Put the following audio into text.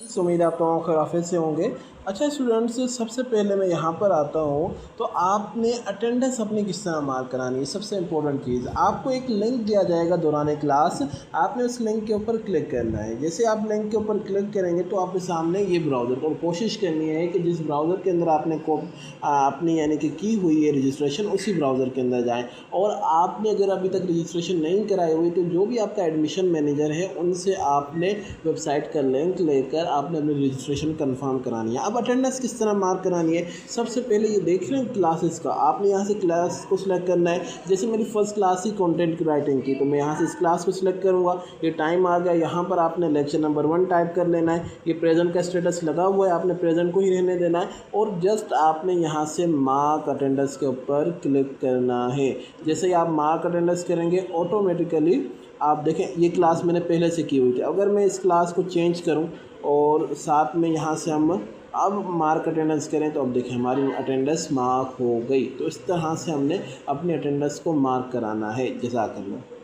उम्मीद है आप तो खैरियत से होंगे। अच्छा स्टूडेंट्स, सबसे पहले मैं यहाँ पर आता हूँ तो आपने अटेंडेंस अपनी किस तरह मार्क करानी है। सबसे इम्पोर्टेंट चीज़, आपको एक लिंक दिया जाएगा दौरान क्लास, आपने उस लिंक के ऊपर क्लिक करना है। जैसे आप लिंक के ऊपर क्लिक करेंगे तो आपके सामने ये ब्राउज़र, और कोशिश करनी है कि जिस ब्राउज़र के अंदर आपने अपनी यानी कि की हुई है रजिस्ट्रेशन, उसी ब्राउज़र के अंदर जाएँ। और आपने अगर अभी तक रजिस्ट्रेशन नहीं कराई हुई तो जो भी आपका एडमिशन मैनेजर है उनसे आपने वेबसाइट का लिंक लेकर आपने अपनी रजिस्ट्रेशन कंफर्म करानी है। अब अटेंडेंस किस तरह मार्क करानी है, सबसे पहले ये देख रहे हैं क्लासेस का, आपने यहाँ से क्लास को सिलेक्ट करना है। जैसे मेरी फर्स्ट क्लास ही कंटेंट राइटिंग की, तो मैं यहाँ से इस क्लास को सिलेक्ट करूँगा। ये टाइम आ गया, यहाँ पर आपने लेक्चर नंबर 1 टाइप कर लेना है। ये प्रेजेंट का स्टेटस लगा हुआ है, आपने प्रेजेंट को ही रहने देना है और जस्ट आपने यहाँ से मार्क अटेंडेंस के ऊपर क्लिक करना है। जैसे ही आप मार्क अटेंडेंस करेंगे ऑटोमेटिकली आप देखें ये क्लास मैंने पहले से की हुई थी। अगर मैं इस क्लास को चेंज करूं और साथ में यहाँ से हम अब मार्क अटेंडेंस करें तो अब देखें हमारी अटेंडेंस मार्क हो गई। तो इस तरह से हमने अपनी अटेंडेंस को मार्क कराना है। जज़ाकल्लाह।